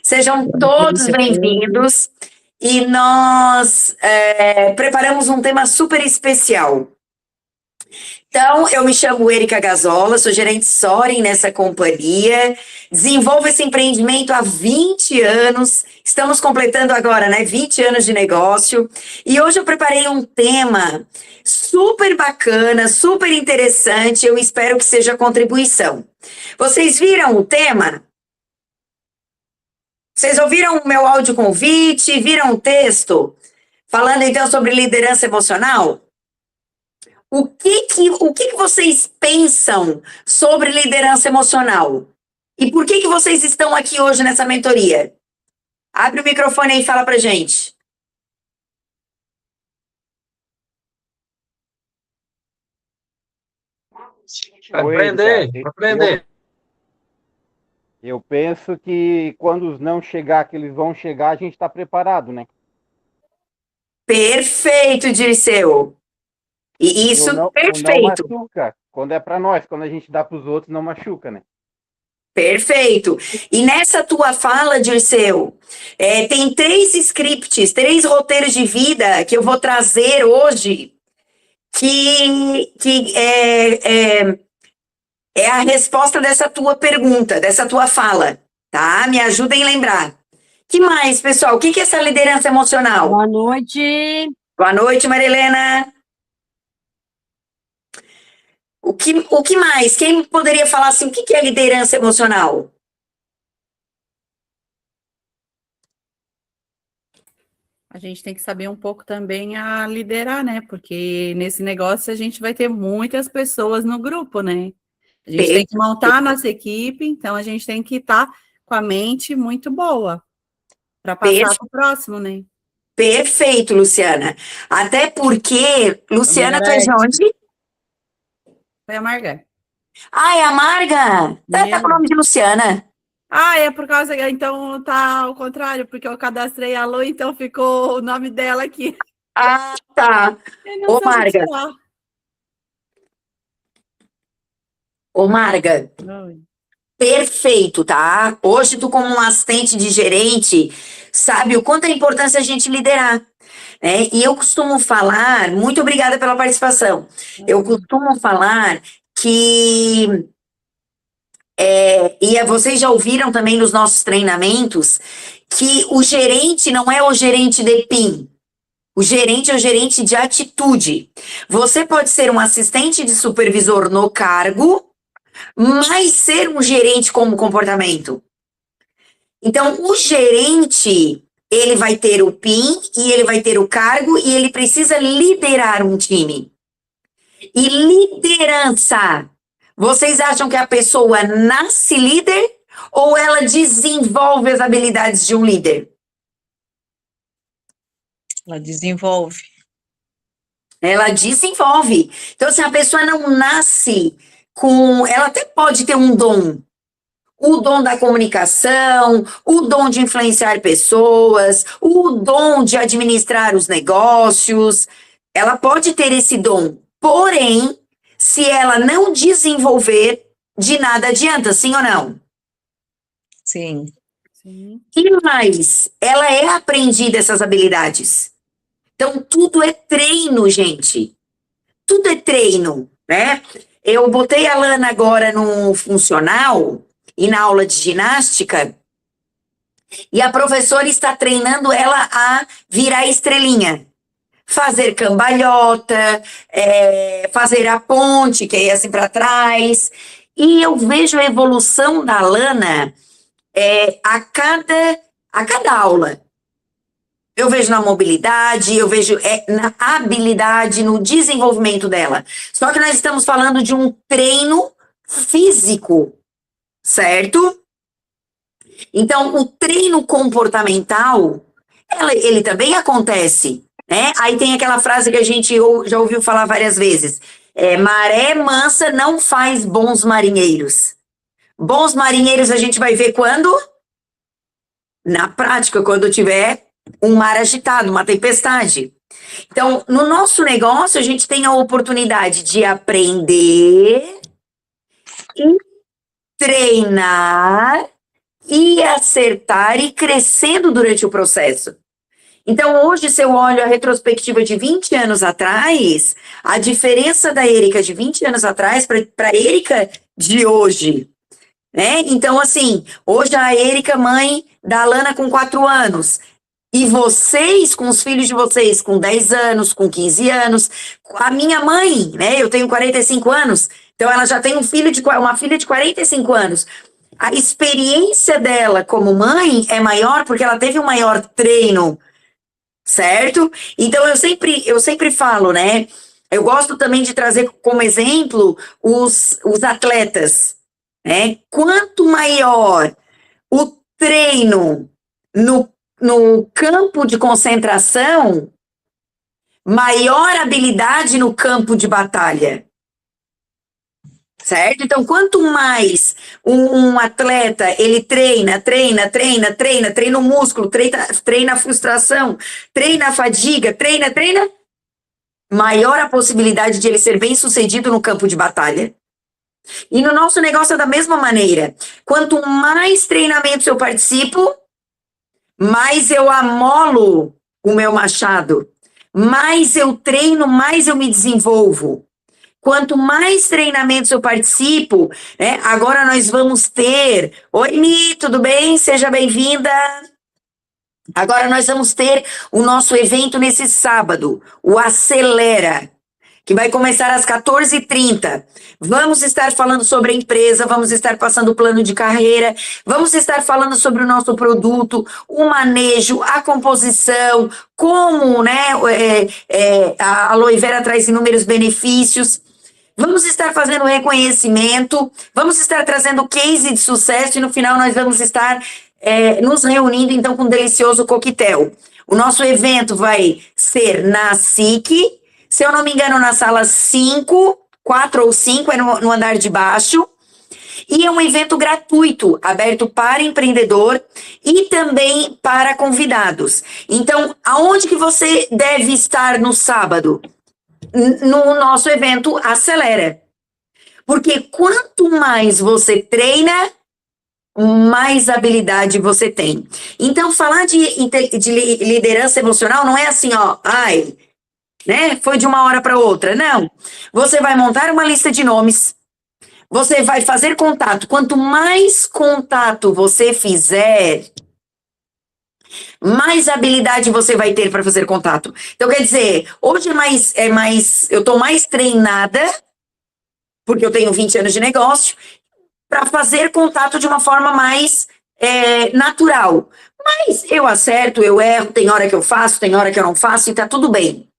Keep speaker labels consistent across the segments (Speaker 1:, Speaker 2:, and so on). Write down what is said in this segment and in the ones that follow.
Speaker 1: Sejam todos bem-vindos e nós preparamos um tema super especial. Então, eu me chamo Erika Gazola, sou gerente Soren nessa companhia, desenvolvo esse empreendimento há 20 anos, estamos completando agora, 20 anos de negócio, e hoje eu preparei um tema super bacana, super interessante, eu espero que seja contribuição. Vocês viram o tema? Vocês ouviram o meu áudio convite? Viram o texto? Falando então sobre liderança emocional? O que vocês pensam sobre liderança emocional? E por que vocês estão aqui hoje nessa mentoria? Abre o microfone aí e fala pra gente.
Speaker 2: Aprender. Eu penso que quando os não chegar, que eles vão chegar, a gente está preparado, né?
Speaker 1: Perfeito, Dirceu. E isso, perfeito.
Speaker 2: Não machuca. Quando é para nós, quando a gente dá para os outros, não machuca, né?
Speaker 1: Perfeito. E nessa tua fala, Dirceu, tem 3 scripts, 3 roteiros de vida que eu vou trazer hoje, que é a resposta dessa tua pergunta, dessa tua fala, tá? Me ajudem a lembrar. Que mais, pessoal? O que é essa liderança emocional?
Speaker 3: Boa noite.
Speaker 1: Boa noite, Marilena. O que mais? Quem poderia falar assim, o que é liderança emocional?
Speaker 3: A gente tem que saber um pouco também a liderar, né? Porque nesse negócio a gente vai ter muitas pessoas no grupo, né? A gente tem que montar a nossa equipe, então a gente tem que estar com a mente muito boa para passar para o próximo, né?
Speaker 1: Perfeito, Luciana. Até porque, Luciana, tu é de onde?
Speaker 3: Foi a Marga.
Speaker 1: Ah, é a Marga? Tá com o nome de Luciana.
Speaker 3: Ah, é por causa, então tá ao contrário, porque eu cadastrei a Lu, então ficou o nome dela aqui.
Speaker 1: Ah, tá. Ô, Marga. Ô, Marga.
Speaker 3: Oi.
Speaker 1: Perfeito, tá? Hoje tu, como um assistente de gerente, sabe o quanto é importante a gente liderar, né? E eu costumo falar, muito obrigada pela participação, eu costumo falar que, vocês já ouviram também nos nossos treinamentos, que o gerente não é o gerente de PIN, o gerente é o gerente de atitude. Você pode ser um assistente de supervisor no cargo, mas ser um gerente como comportamento. Então, o gerente, ele vai ter o PIN e ele vai ter o cargo e ele precisa liderar um time. E liderança, vocês acham que a pessoa nasce líder ou ela desenvolve as habilidades de um líder?
Speaker 4: Ela desenvolve.
Speaker 1: Ela desenvolve. Então, se a pessoa não nasce ela até pode ter um dom. O dom da comunicação, o dom de influenciar pessoas, o dom de administrar os negócios. Ela pode ter esse dom. Porém, se ela não desenvolver, de nada adianta, sim ou não?
Speaker 4: Sim.
Speaker 1: E mais, ela é aprendida essas habilidades. Então, tudo é treino, gente. Tudo é treino, né? Eu botei a Lana agora no funcional e na aula de ginástica e a professora está treinando ela a virar estrelinha. Fazer cambalhota, fazer a ponte, que é assim para trás. E eu vejo a evolução da Lana a cada aula. Eu vejo na mobilidade, eu vejo na habilidade, no desenvolvimento dela. Só que nós estamos falando de um treino físico, certo? Então, o treino comportamental, ele também acontece, né? Aí tem aquela frase que a gente já ouviu falar várias vezes. Maré mansa não faz bons marinheiros. Bons marinheiros a gente vai ver quando? Na prática, quando tiver um mar agitado, uma tempestade. Então, no nosso negócio, a gente tem a oportunidade de aprender e treinar e acertar e crescendo durante o processo. Então, hoje, se eu olho a retrospectiva de 20 anos atrás, a diferença da Érica de 20 anos atrás para a Érica de hoje, né? Então, assim, hoje a Érica, mãe da Alana com 4 anos, e vocês, com os filhos de vocês, com 10 anos, com 15 anos, a minha mãe, né? Eu tenho 45 anos, então ela já tem uma filha de 45 anos. A experiência dela como mãe é maior porque ela teve um maior treino, certo? Então eu sempre falo, né? Eu gosto também de trazer como exemplo os atletas, né? Quanto maior o treino no campo de concentração, maior habilidade no campo de batalha. Certo? Então, quanto mais um atleta, ele treina o músculo, treina a frustração, treina a fadiga, treina, maior a possibilidade de ele ser bem-sucedido no campo de batalha. E no nosso negócio é da mesma maneira. Quanto mais treinamentos eu participo, mais eu amolo o meu machado, mais eu treino, mais eu me desenvolvo. Quanto mais treinamentos eu participo, né? Agora nós vamos ter... Oi, Mi, tudo bem? Seja bem-vinda. Agora nós vamos ter o nosso evento nesse sábado, o Acelera, que vai começar às 14h30. Vamos estar falando sobre a empresa, vamos estar passando o plano de carreira, vamos estar falando sobre o nosso produto, o manejo, a composição, como, né, a Aloe Vera traz inúmeros benefícios. Vamos estar fazendo reconhecimento, vamos estar trazendo case de sucesso e no final nós vamos estar nos reunindo então com um delicioso coquetel. O nosso evento vai ser na SIC, se eu não me engano na sala 5, 4 ou 5, é no andar de baixo. E é um evento gratuito, aberto para empreendedor e também para convidados. Então, aonde que você deve estar no sábado? No nosso evento Acelera. Porque quanto mais você treina, mais habilidade você tem. Então, falar de liderança emocional não é assim, ó, ai, né, foi de uma hora para outra. Não. Você vai montar uma lista de nomes, você vai fazer contato. Quanto mais contato você fizer, mais habilidade você vai ter para fazer contato. Então, quer dizer, hoje eu estou mais treinada, porque eu tenho 20 anos de negócio, para fazer contato de uma forma mais natural. Mas eu acerto, eu erro, tem hora que eu faço, tem hora que eu não faço, e tá tudo bem.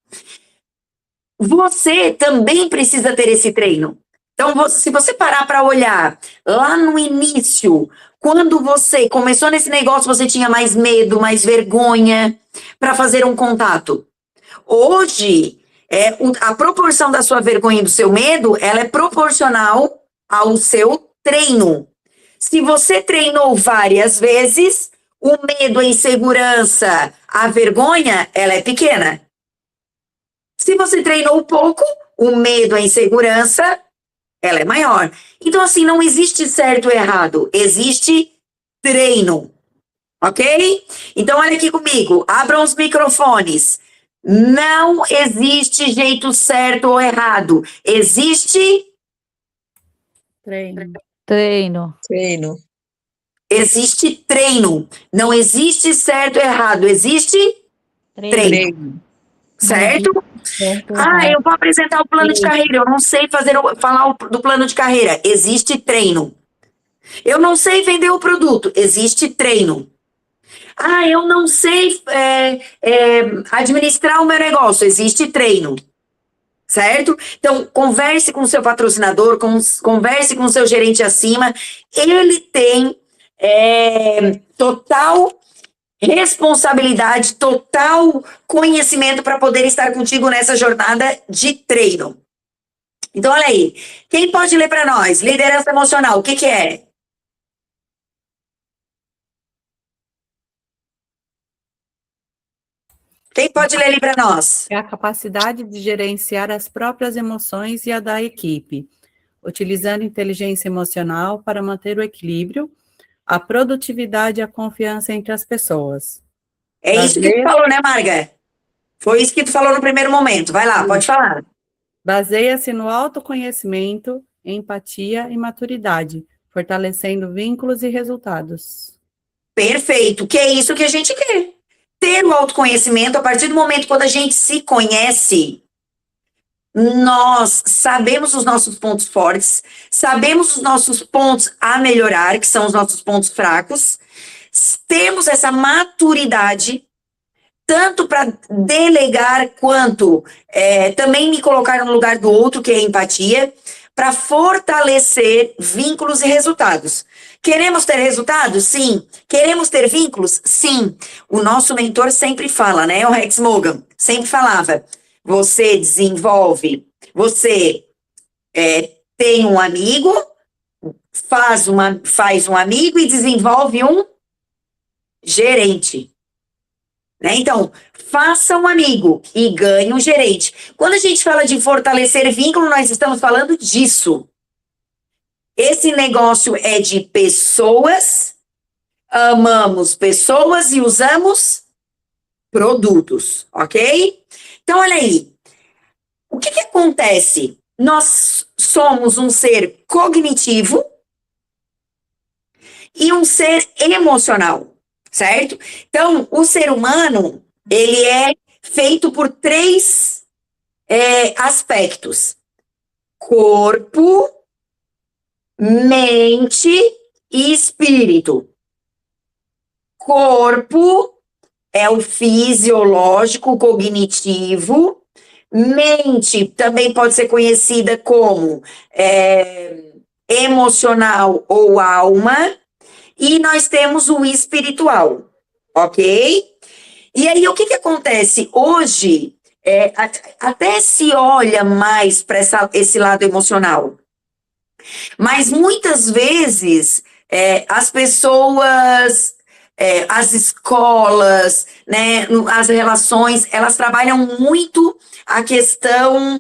Speaker 1: Você também precisa ter esse treino. Então, se você parar para olhar lá no início, quando você começou nesse negócio, você tinha mais medo, mais vergonha para fazer um contato. Hoje, a proporção da sua vergonha e do seu medo, ela é proporcional ao seu treino. Se você treinou várias vezes, o medo, a insegurança, a vergonha, ela é pequena. Se você treinou pouco, o medo, a insegurança, ela é maior. Então, assim, não existe certo ou errado. Existe treino. Ok? Então, olha aqui comigo. Abram os microfones. Não existe jeito certo ou errado. Existe...
Speaker 3: Treino.
Speaker 1: Existe treino. Não existe certo ou errado. Existe treino. Certo? Eu vou apresentar o plano de carreira. Eu não sei falar do plano de carreira. Existe treino. Eu não sei vender o produto. Existe treino. Eu não sei administrar o meu negócio. Existe treino. Certo? Então, converse com o seu patrocinador, converse com o seu gerente acima. Ele tem total responsabilidade, total conhecimento para poder estar contigo nessa jornada de treino. Então, olha aí. Quem pode ler para nós? Liderança emocional, o que é? Quem pode ler ali para nós?
Speaker 3: É a capacidade de gerenciar as próprias emoções e a da equipe, utilizando inteligência emocional para manter o equilíbrio, a produtividade e a confiança entre as pessoas.
Speaker 1: É isso que tu falou, né, Marga? Foi isso que tu falou no primeiro momento. Vai lá, pode falar.
Speaker 3: Baseia-se no autoconhecimento, empatia e maturidade, fortalecendo vínculos e resultados.
Speaker 1: Perfeito, que é isso que a gente quer. Ter o autoconhecimento, a partir do momento quando a gente se conhece, nós sabemos os nossos pontos fortes, sabemos os nossos pontos a melhorar, que são os nossos pontos fracos, temos essa maturidade, tanto para delegar, quanto também me colocar no lugar do outro, que é a empatia, para fortalecer vínculos e resultados. Queremos ter resultados? Sim. Queremos ter vínculos? Sim. O nosso mentor sempre fala, né? O Rex Morgan sempre falava, você desenvolve, você tem um amigo, faz um amigo e desenvolve um gerente. Né? Então, faça um amigo e ganhe um gerente. Quando a gente fala de fortalecer vínculo, nós estamos falando disso. Esse negócio é de pessoas, amamos pessoas e usamos produtos, ok? Então, olha aí. O que acontece? Nós somos um ser cognitivo e um ser emocional, certo? Então, o ser humano, ele é feito por 3 aspectos: corpo, mente e espírito. Corpo é o fisiológico, o cognitivo. Mente também pode ser conhecida como emocional ou alma. E nós temos o espiritual, ok? E aí, o que acontece? Hoje, até se olha mais para esse lado emocional. Mas muitas vezes, as pessoas, as escolas, né, as relações, elas trabalham muito a questão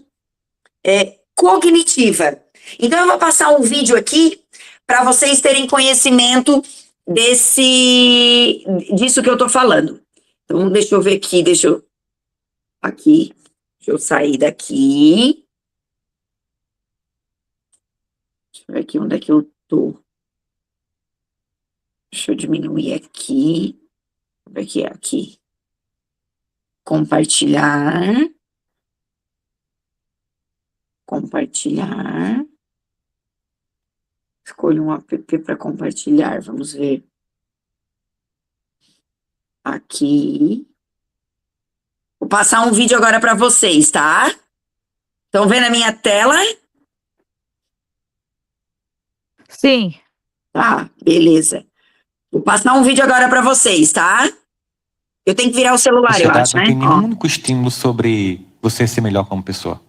Speaker 1: cognitiva. Então, eu vou passar um vídeo aqui para vocês terem conhecimento disso que eu estou falando. Então, deixa eu ver aqui, deixa eu sair daqui. Deixa eu ver aqui onde é que eu tô. Deixa eu diminuir aqui. Deixa eu ver aqui, aqui. Compartilhar. Compartilhar. Escolha um app para compartilhar, vamos ver. Aqui. Vou passar um vídeo agora para vocês, tá? Estão vendo a minha tela?
Speaker 5: Sim.
Speaker 1: Tá, beleza. Vou passar um vídeo agora para vocês, tá? Eu tenho que virar o celular, eu acho,
Speaker 6: não
Speaker 1: né?
Speaker 6: tem nenhum único estímulo sobre você ser melhor como pessoa.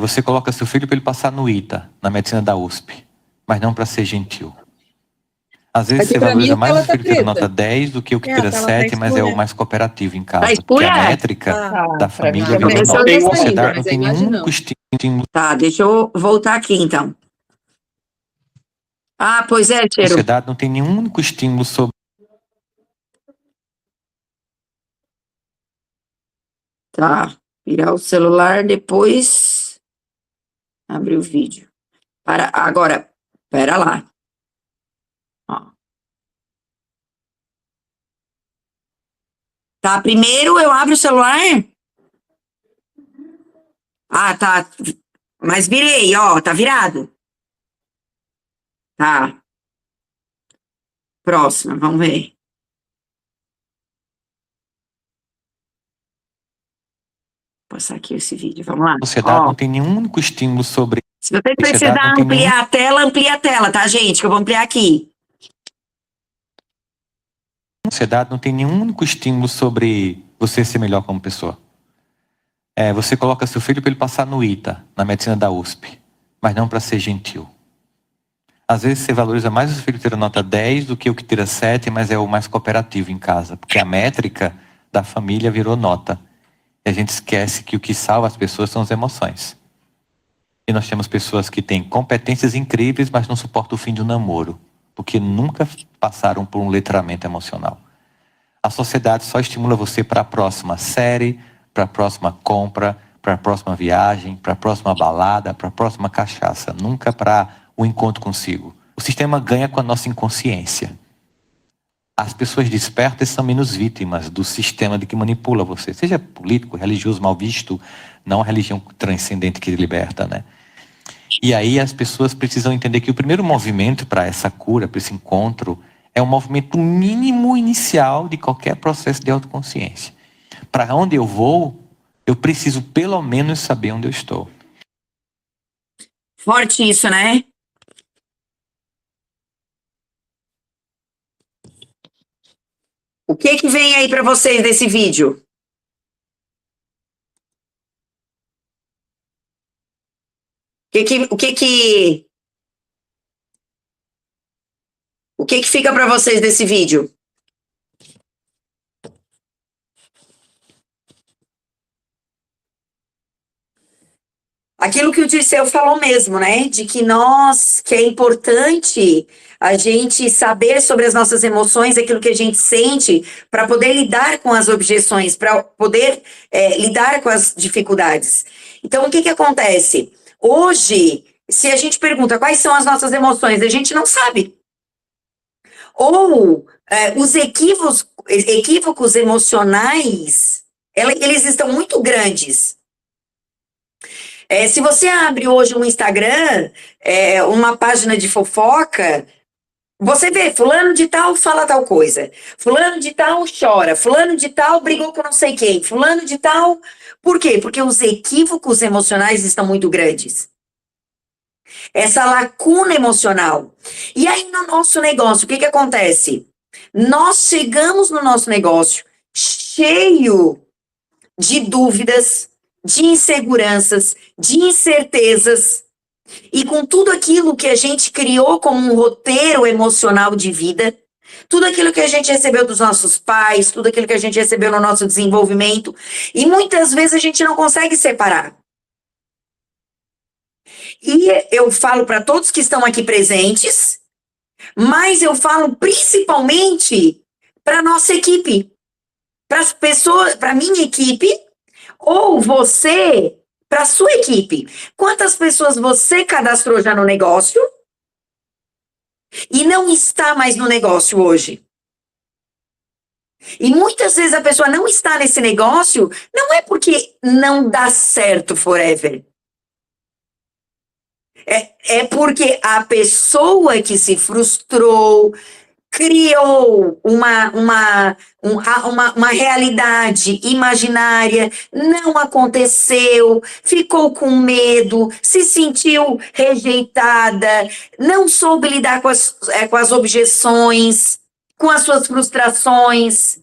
Speaker 6: Você coloca seu filho para ele passar no ITA, na medicina da USP, mas não para ser gentil. Às vezes
Speaker 4: Aqui
Speaker 6: você
Speaker 4: pra mim,
Speaker 6: valoriza
Speaker 4: a
Speaker 6: mais
Speaker 4: tela
Speaker 6: o
Speaker 4: tá
Speaker 6: filho que tira
Speaker 4: preta.
Speaker 6: nota 10 do que o que tira
Speaker 3: a tela
Speaker 6: 7,
Speaker 3: tá
Speaker 6: mas é o
Speaker 3: escura.
Speaker 6: mais cooperativo em casa.
Speaker 1: Tá
Speaker 6: Porque
Speaker 1: escura?
Speaker 6: a métrica da
Speaker 4: pra
Speaker 6: família
Speaker 4: mim
Speaker 6: virou
Speaker 4: também.
Speaker 1: Começou
Speaker 6: nota.
Speaker 1: desse
Speaker 6: A
Speaker 1: aí,
Speaker 6: sociedade
Speaker 4: mas
Speaker 6: não
Speaker 4: a
Speaker 6: tem
Speaker 4: imagem
Speaker 6: nenhum
Speaker 4: não.
Speaker 6: único estímulo.
Speaker 1: Tá, deixa eu voltar aqui, então. Ah, pois é,
Speaker 6: A
Speaker 1: Cheiro.
Speaker 6: sociedade não tem nenhum único estímulo sobre
Speaker 1: Tá, virar o celular, depois abrir o vídeo. Agora, pera lá. Ó. Tá, primeiro eu abro o celular. Ah, tá. Mas virei, ó, tá virado. Tá. Próxima, vamos ver. Vou passar aqui esse vídeo, vamos lá.
Speaker 6: a sociedade,
Speaker 1: Ó,
Speaker 6: não tem nenhum único estímulo sobre
Speaker 1: se você precisar
Speaker 6: sociedade não tem
Speaker 1: ampliar a tela, amplia a tela, tá, gente? Que eu vou ampliar aqui.
Speaker 6: A sociedade não tem nenhum único estímulo sobre você ser melhor como pessoa. Você coloca seu filho para ele passar no ITA, na medicina da USP, mas não para ser gentil. Às vezes você valoriza mais o seu filho que tira nota 10 do que o que tira 7, mas é o mais cooperativo em casa, porque a métrica da família virou nota. E a gente esquece que o que salva as pessoas são as emoções. E nós temos pessoas que têm competências incríveis, mas não suportam o fim de um namoro. porque nunca passaram por um letramento emocional. A sociedade só estimula você para a próxima série, para a próxima compra, para a próxima viagem, para a próxima balada, para a próxima cachaça, nunca para o encontro consigo. O sistema ganha com a nossa inconsciência. As pessoas despertas são menos vítimas do sistema de que manipula você, seja político, religioso, mal visto, não a religião transcendente que liberta, né? E aí as pessoas precisam entender que o primeiro movimento para essa cura, para esse encontro, é um movimento mínimo inicial de qualquer processo de autoconsciência. Para onde eu vou, eu preciso pelo menos saber onde eu estou.
Speaker 1: Forte isso, né? O que vem aí para vocês desse vídeo? O que fica para vocês desse vídeo? Aquilo que o Dirceu falou mesmo, né? De que que é importante a gente saber sobre as nossas emoções, aquilo que a gente sente, para poder lidar com as objeções, para poder lidar com as dificuldades. Então, o que acontece? Hoje, se a gente pergunta quais são as nossas emoções, a gente não sabe. Ou os equívocos emocionais, eles estão muito grandes. Se você abre hoje um Instagram, uma página de fofoca, você vê, fulano de tal fala tal coisa, fulano de tal chora, fulano de tal brigou com não sei quem, fulano de tal... Por quê? Porque os equívocos emocionais estão muito grandes. Essa lacuna emocional. E aí no nosso negócio, o que acontece? Nós chegamos no nosso negócio cheio de dúvidas, de inseguranças, de incertezas, e com tudo aquilo que a gente criou como um roteiro emocional de vida, tudo aquilo que a gente recebeu dos nossos pais, tudo aquilo que a gente recebeu no nosso desenvolvimento, e muitas vezes a gente não consegue separar. E eu falo para todos que estão aqui presentes, mas eu falo principalmente para nossa equipe, para as pessoas, para minha equipe, ou você, para sua equipe. Quantas pessoas você cadastrou já no negócio e não está mais no negócio hoje? E muitas vezes a pessoa não está nesse negócio, não é porque não dá certo forever. É porque a pessoa que se frustrou, criou uma realidade imaginária, não aconteceu, ficou com medo, se sentiu rejeitada, não soube lidar com as objeções, com as suas frustrações.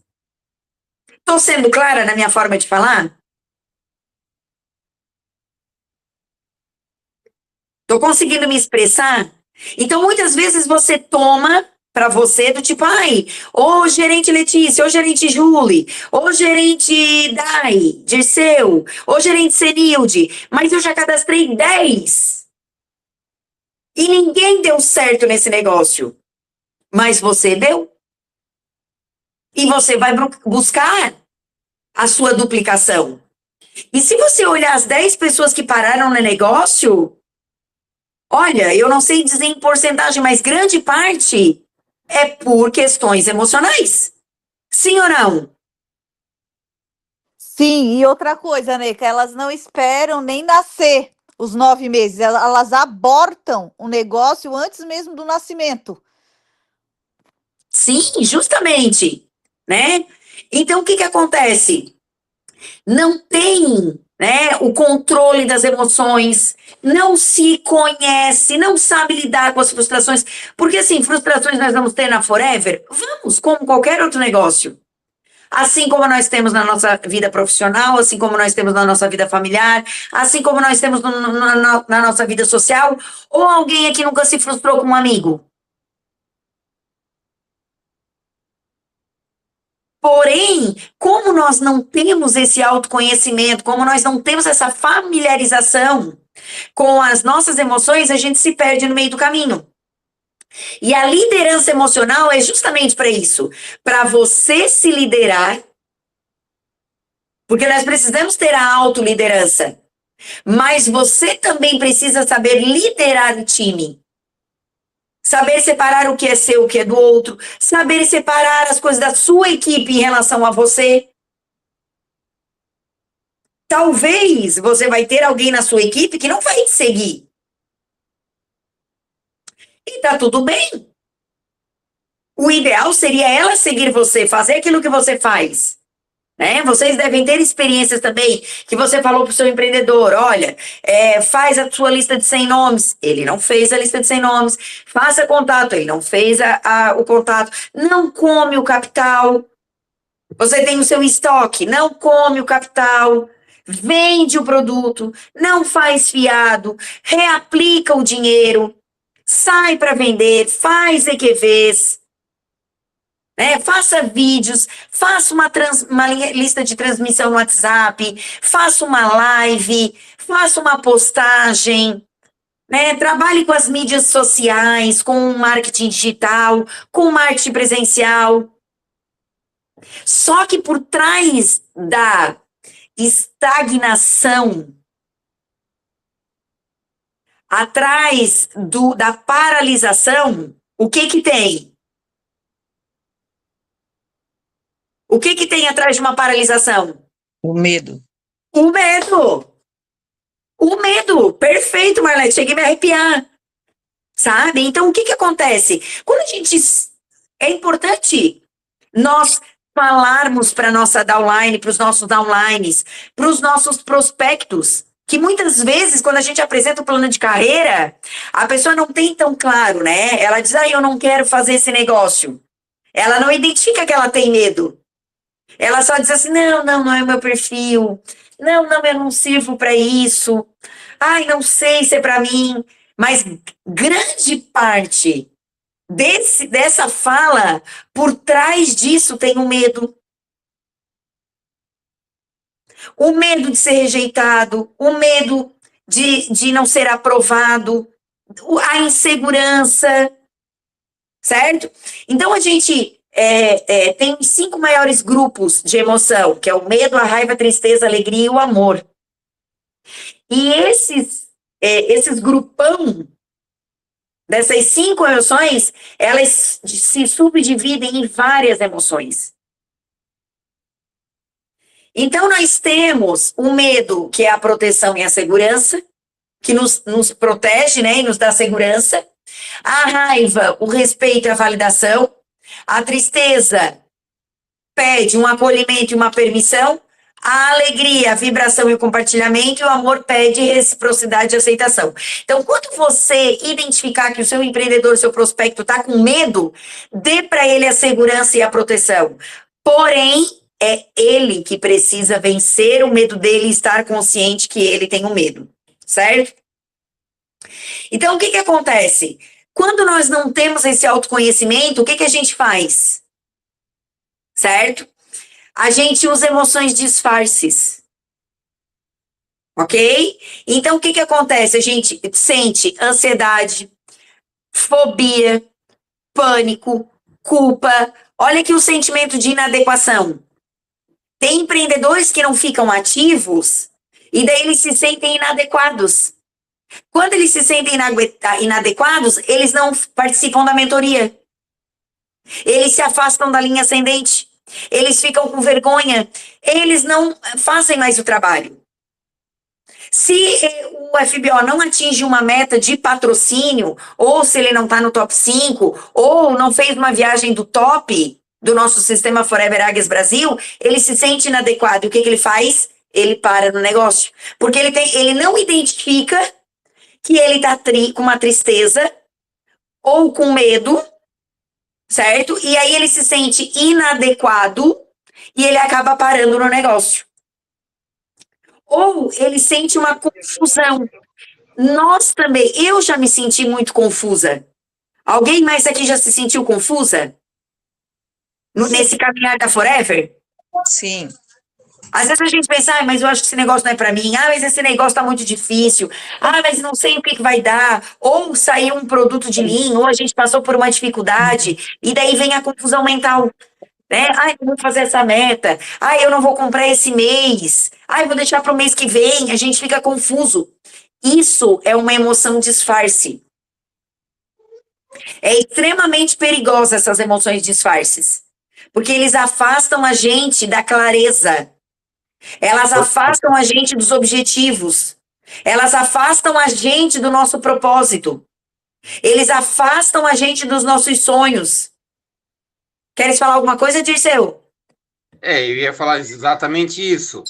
Speaker 1: Estou sendo clara na minha forma de falar? Estou conseguindo me expressar? Então, muitas vezes você toma para você do tipo, ô gerente Letícia, ô gerente Julie, ô gerente Dai, Dirceu, ô gerente Senilde, mas eu já cadastrei 10. E ninguém deu certo nesse negócio. Mas você deu. E você vai buscar a sua duplicação. E se você olhar as 10 pessoas que pararam no negócio, olha, eu não sei dizer em porcentagem, mas grande parte é por questões emocionais. Sim ou não?
Speaker 5: Sim, e outra coisa, né, que elas não esperam nem nascer os 9 meses, elas abortam o negócio antes mesmo do nascimento.
Speaker 1: Sim, justamente, né? Então, o que acontece? Não tem, né, o controle das emoções, não se conhece, não sabe lidar com as frustrações, porque assim, frustrações nós vamos ter na Forever? Vamos, como qualquer outro negócio. Assim como nós temos na nossa vida profissional, assim como nós temos na nossa vida familiar, assim como nós temos na nossa vida social, ou alguém aqui nunca se frustrou com um amigo? Porém, como nós não temos esse autoconhecimento, como nós não temos essa familiarização com as nossas emoções, a gente se perde no meio do caminho. E a liderança emocional é justamente para isso, para você se liderar, porque nós precisamos ter a autoliderança, mas você também precisa saber liderar o time. Saber separar o que é seu, o que é do outro, saber separar as coisas da sua equipe em relação a você. Talvez você vai ter alguém na sua equipe que não vai te seguir. E tá tudo bem. O ideal seria ela seguir você, fazer aquilo que você faz. Né? Vocês devem ter experiências também, que você falou para o seu empreendedor, olha, faz a sua lista de 100 nomes, ele não fez a lista de 100 nomes, faça contato, ele não fez o contato, não come o capital, você tem o seu estoque, não come o capital, vende o produto, não faz fiado, reaplica o dinheiro, sai para vender, faz EQVs, faça vídeos, faça uma lista de transmissão no WhatsApp, faça uma live, faça uma postagem, trabalhe com as mídias sociais, com o marketing digital, com o marketing presencial. Só que por trás da estagnação, atrás da paralisação, o que tem? O que tem atrás de uma paralisação?
Speaker 4: O medo.
Speaker 1: O medo. O medo. Perfeito, Marlete. Cheguei a me arrepiar. Sabe? Então, o que acontece? Quando a gente... É importante nós falarmos para a nossa downline, para os nossos downlines, para os nossos prospectos, que muitas vezes, quando a gente apresenta o plano de carreira, a pessoa não tem tão claro, né? Ela diz, eu não quero fazer esse negócio. Ela não identifica que ela tem medo. Ela só diz assim, não é o meu perfil. Não, eu não sirvo para isso. Ai, não sei se é para mim. Mas grande parte dessa fala, por trás disso tem o medo. O medo de ser rejeitado, o medo de não ser aprovado, a insegurança, certo? Então, a gente... tem os 5 maiores grupos de emoção, que é o medo, a raiva, a tristeza, a alegria e o amor. E esses grupão dessas 5 emoções, elas se subdividem em várias emoções. Então, nós temos o medo, que é a proteção e a segurança, que nos protege, e nos dá segurança. A raiva, o respeito e a validação. A tristeza pede um acolhimento e uma permissão. A alegria, a vibração e o compartilhamento. E o amor pede reciprocidade e aceitação. Então, quando você identificar que o seu empreendedor, o seu prospecto está com medo, dê para ele a segurança e a proteção. Porém, é ele que precisa vencer o medo dele e estar consciente que ele tem um medo. Certo? Então, o que acontece? Quando nós não temos esse autoconhecimento, o que a gente faz? Certo? A gente usa emoções disfarces. Ok? Então, o que acontece? A gente sente ansiedade, fobia, pânico, culpa. Olha aqui o sentimento de inadequação. Tem empreendedores que não ficam ativos e daí eles se sentem inadequados. Quando eles se sentem inadequados, eles não participam da mentoria. Eles se afastam da linha ascendente. Eles ficam com vergonha. Eles não fazem mais o trabalho. Se o FBO não atinge uma meta de patrocínio, ou se ele não está no top 5, ou não fez uma viagem do top do nosso sistema Forever Águias Brasil, ele se sente inadequado. E o que ele faz? Ele para no negócio. Porque ele não identifica que ele está com uma tristeza ou com medo, certo? E aí ele se sente inadequado e ele acaba parando no negócio. Ou ele sente uma confusão. Nós também, eu já me senti muito confusa. Alguém mais aqui já se sentiu confusa? Nesse caminhar da Forever?
Speaker 4: Sim.
Speaker 1: Às vezes a gente pensa, ah, mas eu acho que esse negócio não é para mim. Ah, mas esse negócio tá muito difícil. Ah, mas não sei o que vai dar. Ou saiu um produto de linha, ou a gente passou por uma dificuldade. E daí vem a confusão mental. Né? Ah, eu vou fazer essa meta. Ah, eu não vou comprar esse mês. Ah, eu vou deixar para o mês que vem. A gente fica confuso. Isso é uma emoção disfarce. É extremamente perigosa essas emoções disfarces. Porque eles afastam a gente da clareza. Elas afastam a gente dos objetivos. Elas afastam a gente do nosso propósito. Eles afastam a gente dos nossos sonhos. Queres falar alguma coisa, Dirceu?
Speaker 7: Eu ia falar exatamente isso.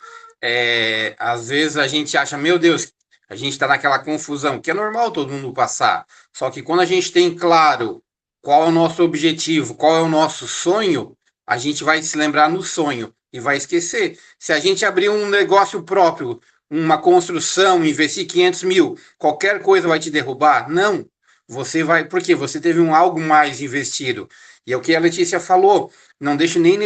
Speaker 7: Às vezes a gente acha, meu Deus, a gente está naquela confusão, que é normal todo mundo passar. Só que quando a gente tem claro qual é o nosso objetivo, qual é o nosso sonho, a gente vai se lembrar no sonho e vai esquecer. Se a gente abrir um negócio próprio, uma construção, investir 500 mil, qualquer coisa vai te derrubar? Não. Você vai, porque você teve algo mais investido. E é o que a Letícia falou, não deixe nem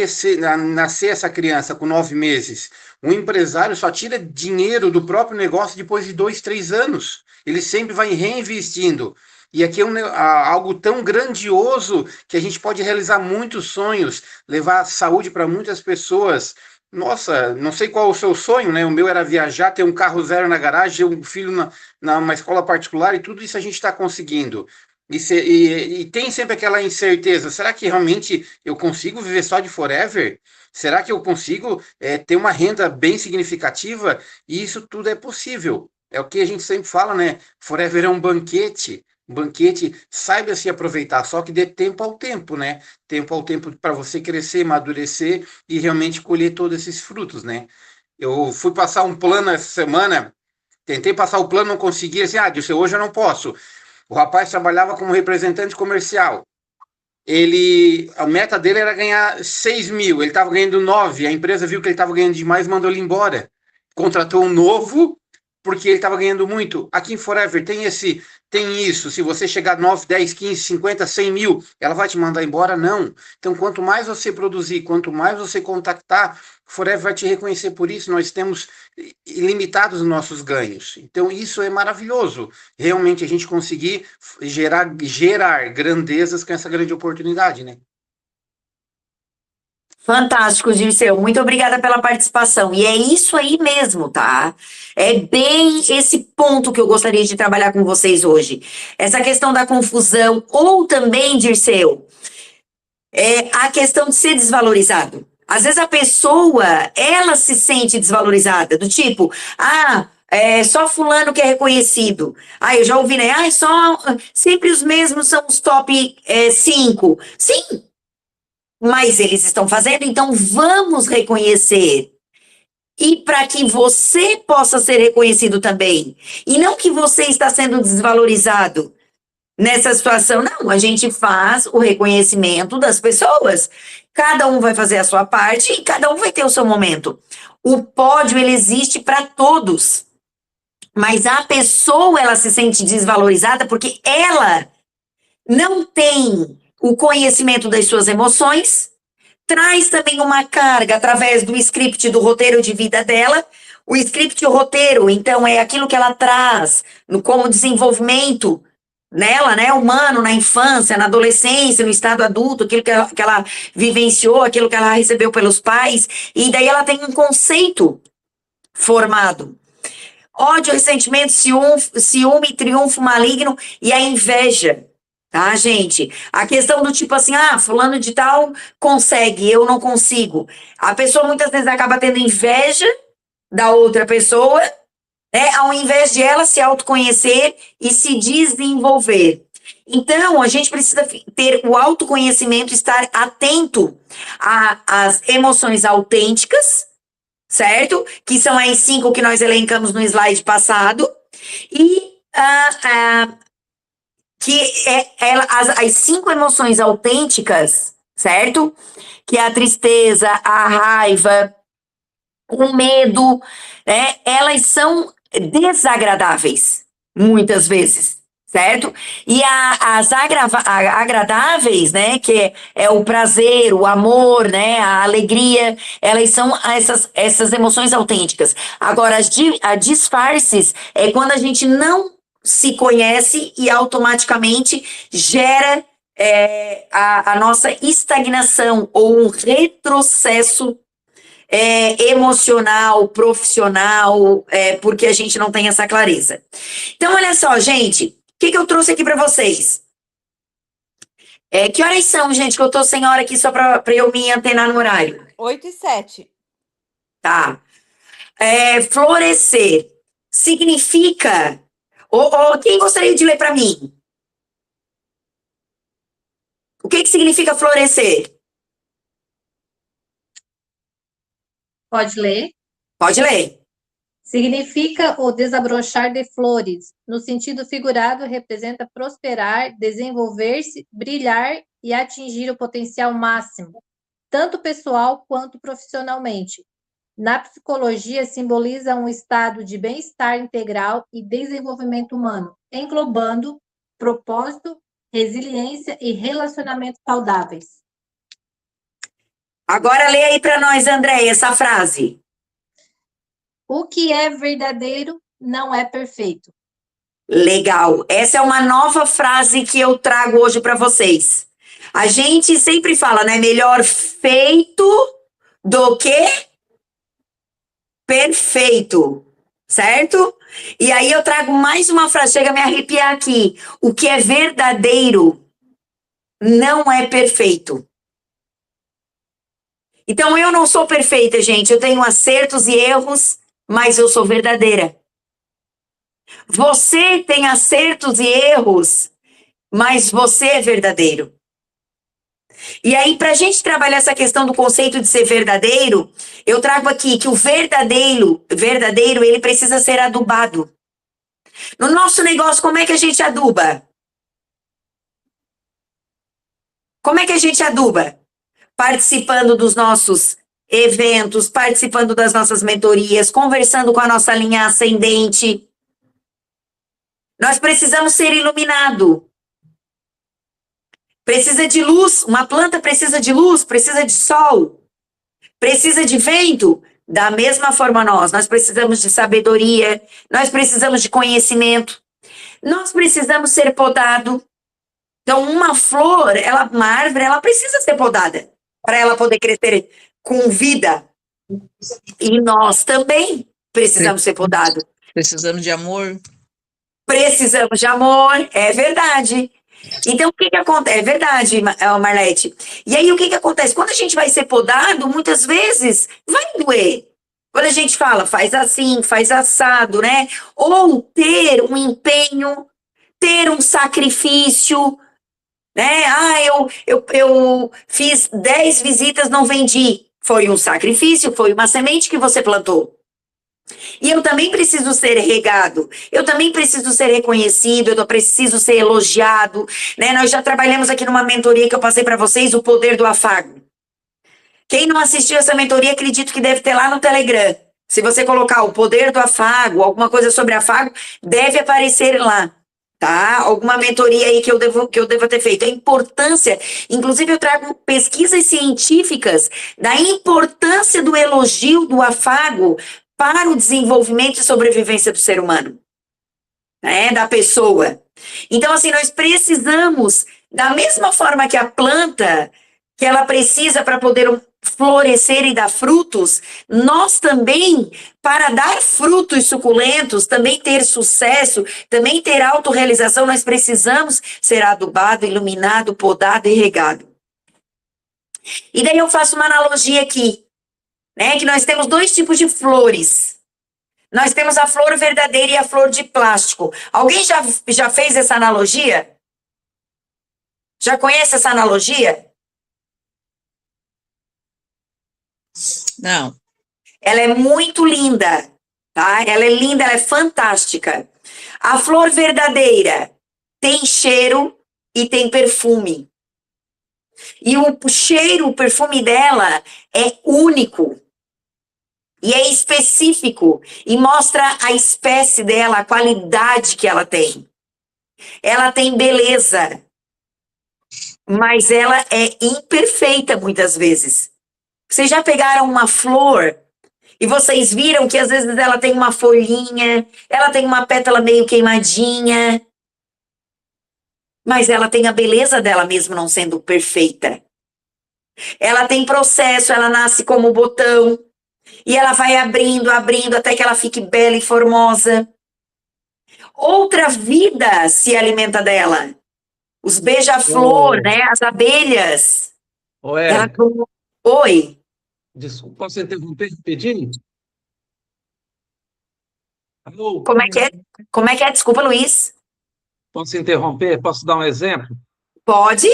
Speaker 7: nascer essa criança com 9 meses. Um empresário só tira dinheiro do próprio negócio depois de 2, 3 anos. Ele sempre vai reinvestindo. E aqui é algo tão grandioso que a gente pode realizar muitos sonhos, levar saúde para muitas pessoas. Nossa, não sei qual é o seu sonho, né? O meu era viajar, ter um carro zero na garagem, um filho numa escola particular, e tudo isso a gente está conseguindo. E tem sempre aquela incerteza, será que realmente eu consigo viver só de forever? Será que eu consigo ter uma renda bem significativa? E isso tudo é possível. É o que a gente sempre fala, né? Forever é um banquete. Banquete, saiba se aproveitar, só que dê tempo ao tempo, né? Tempo ao tempo para você crescer, amadurecer e realmente colher todos esses frutos, né? Eu fui passar um plano essa semana, tentei passar o plano, não consegui, assim, Dilson, hoje eu não posso. O rapaz trabalhava como representante comercial. A meta dele era ganhar 6 mil, ele estava ganhando 9, a empresa viu que ele estava ganhando demais, mandou ele embora. Contratou um novo, porque ele estava ganhando muito. Aqui em Forever tem isso, se você chegar a 9, 10, 15, 50, 100 mil, ela vai te mandar embora? Não. Então, quanto mais você produzir, quanto mais você contactar, Forever vai te reconhecer por isso, nós temos ilimitados nossos ganhos. Então, isso é maravilhoso. Realmente, a gente conseguir gerar grandezas com essa grande oportunidade, né?
Speaker 1: Fantástico, Dirceu. Muito obrigada pela participação. E é isso aí mesmo, tá? É bem esse ponto que eu gostaria de trabalhar com vocês hoje. Essa questão da confusão, ou também, Dirceu, a questão de ser desvalorizado. Às vezes a pessoa, ela se sente desvalorizada, do tipo, só fulano que é reconhecido. Eu já ouvi, né? Sempre os mesmos são os top 5. Sim, mas eles estão fazendo, então vamos reconhecer. E para que você possa ser reconhecido também. E não que você está sendo desvalorizado nessa situação. Não, a gente faz o reconhecimento das pessoas. Cada um vai fazer a sua parte e cada um vai ter o seu momento. O pódio, ele existe para todos. Mas a pessoa, ela se sente desvalorizada porque ela não tem o conhecimento das suas emoções, traz também uma carga através do script, do roteiro de vida dela. O script, o roteiro, então, é aquilo que ela traz como desenvolvimento nela, né, humano, na infância, na adolescência, no estado adulto, aquilo que ela vivenciou, aquilo que ela recebeu pelos pais, e daí ela tem um conceito formado. Ódio, ressentimento, ciúme, triunfo maligno e a inveja. Tá, gente? A questão do tipo assim, fulano de tal consegue, eu não consigo. A pessoa muitas vezes acaba tendo inveja da outra pessoa, né? Ao invés de ela se autoconhecer e se desenvolver. Então, a gente precisa ter o autoconhecimento, estar atento às emoções autênticas, certo? Que são as 5 que nós elencamos no slide passado. E as 5 emoções autênticas, certo? Que é a tristeza, a raiva, o medo, né? Elas são desagradáveis, muitas vezes, certo? E as agradáveis, né, que é o prazer, o amor, né, a alegria, elas são essas emoções autênticas. Agora, a disfarces é quando a gente não se conhece e automaticamente gera a nossa estagnação ou um retrocesso emocional, profissional, porque a gente não tem essa clareza. Então, olha só, gente, o que eu trouxe aqui para vocês? Que horas são, gente, que eu tô sem hora aqui só para eu me antenar no horário?
Speaker 5: 8h07.
Speaker 1: Tá. Florescer significa... quem gostaria de ler para mim? O que significa florescer?
Speaker 8: Pode ler.
Speaker 1: Pode ler.
Speaker 8: Significa o desabrochar de flores. No sentido figurado, representa prosperar, desenvolver-se, brilhar e atingir o potencial máximo, tanto pessoal quanto profissionalmente. Na psicologia, simboliza um estado de bem-estar integral e desenvolvimento humano, englobando propósito, resiliência e relacionamentos saudáveis.
Speaker 1: Agora lê aí para nós, André, essa frase.
Speaker 8: O que é verdadeiro não é perfeito.
Speaker 1: Legal. Essa é uma nova frase que eu trago hoje para vocês. A gente sempre fala, né? Melhor feito do que perfeito, certo? E aí eu trago mais uma frase, chega a me arrepiar aqui. O que é verdadeiro não é perfeito. Então eu não sou perfeita, gente. Eu tenho acertos e erros, mas eu sou verdadeira. Você tem acertos e erros, mas você é verdadeiro. E aí, para a gente trabalhar essa questão do conceito de ser verdadeiro, eu trago aqui que o verdadeiro, ele precisa ser adubado. No nosso negócio, como é que a gente aduba? Como é que a gente aduba? Participando dos nossos eventos, participando das nossas mentorias, conversando com a nossa linha ascendente. Nós precisamos ser iluminado. Precisa de luz, uma planta precisa de luz, precisa de sol, precisa de vento. Da mesma forma nós precisamos de sabedoria, nós precisamos de conhecimento, nós precisamos ser podado. Então, uma flor, uma árvore, ela precisa ser podada para ela poder crescer com vida. E nós também precisamos ser podados.
Speaker 4: Precisamos de amor.
Speaker 1: Precisamos de amor, é verdade. Então, o que acontece? É verdade, Marlete. E aí, o que acontece? Quando a gente vai ser podado, muitas vezes vai doer. Quando a gente fala, faz assim, faz assado, né? Ou ter um empenho, ter um sacrifício, né? Eu fiz 10 visitas, não vendi. Foi um sacrifício, foi uma semente que você plantou. E eu também preciso ser regado, eu também preciso ser reconhecido, eu preciso ser elogiado, né? Nós já trabalhamos aqui numa mentoria que eu passei para vocês, o poder do afago. Quem não assistiu essa mentoria, acredito que deve ter lá no Telegram. Se você colocar o poder do afago, alguma coisa sobre afago, deve aparecer lá, tá? Alguma mentoria aí que eu devo ter feito. A importância, inclusive eu trago pesquisas científicas da importância do elogio, do afago, para o desenvolvimento e sobrevivência do ser humano, né, da pessoa. Então, assim, nós precisamos, da mesma forma que a planta, que ela precisa para poder florescer e dar frutos, nós também, para dar frutos suculentos, também ter sucesso, também ter autorrealização, nós precisamos ser adubado, iluminado, podado e regado. E daí eu faço uma analogia aqui, né, que nós temos 2 tipos de flores. Nós temos a flor verdadeira e a flor de plástico. Alguém já fez essa analogia? Já conhece essa analogia?
Speaker 4: Não.
Speaker 1: Ela é muito linda, tá? Ela é linda, ela é fantástica. A flor verdadeira tem cheiro e tem perfume. E o cheiro, o perfume dela é único. E é específico. E mostra a espécie dela, a qualidade que ela tem. ela tem beleza, mas ela é imperfeita muitas vezes. Vocês já pegaram uma flor e vocês viram que às vezes ela tem uma folhinha, ela tem uma pétala meio queimadinha, mas ela tem a beleza dela mesmo não sendo perfeita. Ela tem processo, ela nasce como botão e ela vai abrindo, abrindo até que ela fique bela e formosa. Outra vida se alimenta dela. Os beija-flor, né? As abelhas. Ela... Oi.
Speaker 9: Desculpa, posso interromper rapidinho? Alô?
Speaker 1: Como é que é? Como é que é? Desculpa, Luiz.
Speaker 9: Posso interromper? Posso dar um exemplo?
Speaker 1: Pode?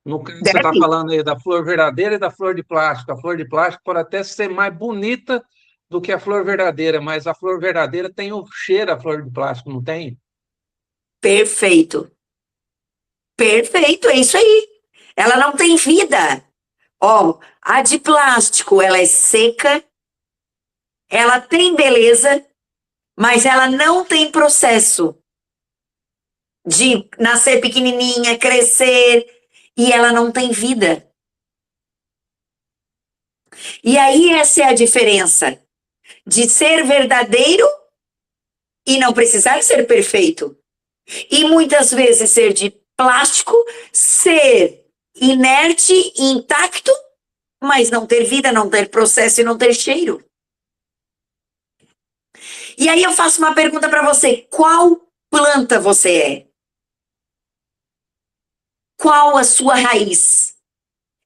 Speaker 9: No caso, você está falando aí da flor verdadeira e da flor de plástico. A flor de plástico pode até ser mais bonita do que a flor verdadeira, mas a flor verdadeira tem o cheiro da flor de plástico, não tem?
Speaker 1: Perfeito. Perfeito, é isso aí. Ela não tem vida. Ó, a de plástico, ela é seca, ela tem beleza, mas ela não tem processo de nascer pequenininha, crescer, e ela não tem vida. E aí essa é a diferença de ser verdadeiro e não precisar ser perfeito. E muitas vezes ser de plástico, ser inerte, intacto, mas não ter vida, não ter processo e não ter cheiro. E aí eu faço uma pergunta para você: qual planta você é? Qual a sua raiz?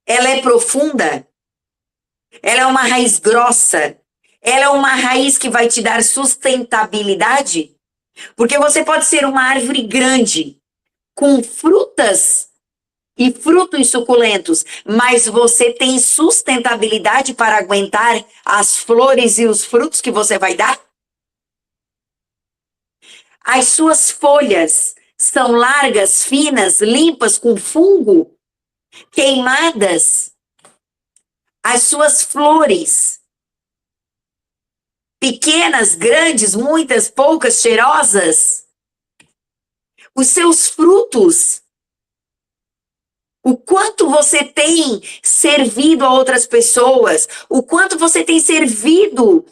Speaker 1: Ela é profunda? Ela é uma raiz grossa? Ela é uma raiz que vai te dar sustentabilidade? Porque você pode ser uma árvore grande, com frutas e frutos suculentos, mas você tem sustentabilidade para aguentar as flores e os frutos que você vai dar? As suas folhas são largas, finas, limpas, com fungo, queimadas? As suas flores, pequenas, grandes, muitas, poucas, cheirosas? Os seus frutos, o quanto você tem servido a outras pessoas, o quanto você tem servido,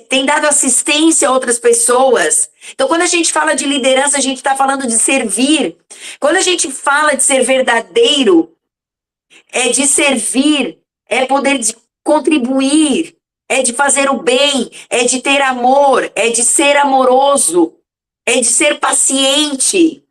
Speaker 1: tem dado assistência a outras pessoas. Então, quando a gente fala de liderança, a gente está falando de servir. Quando a gente fala de ser verdadeiro, é de servir, é poder de contribuir, é de fazer o bem, é de ter amor, é de ser amoroso, é de ser paciente.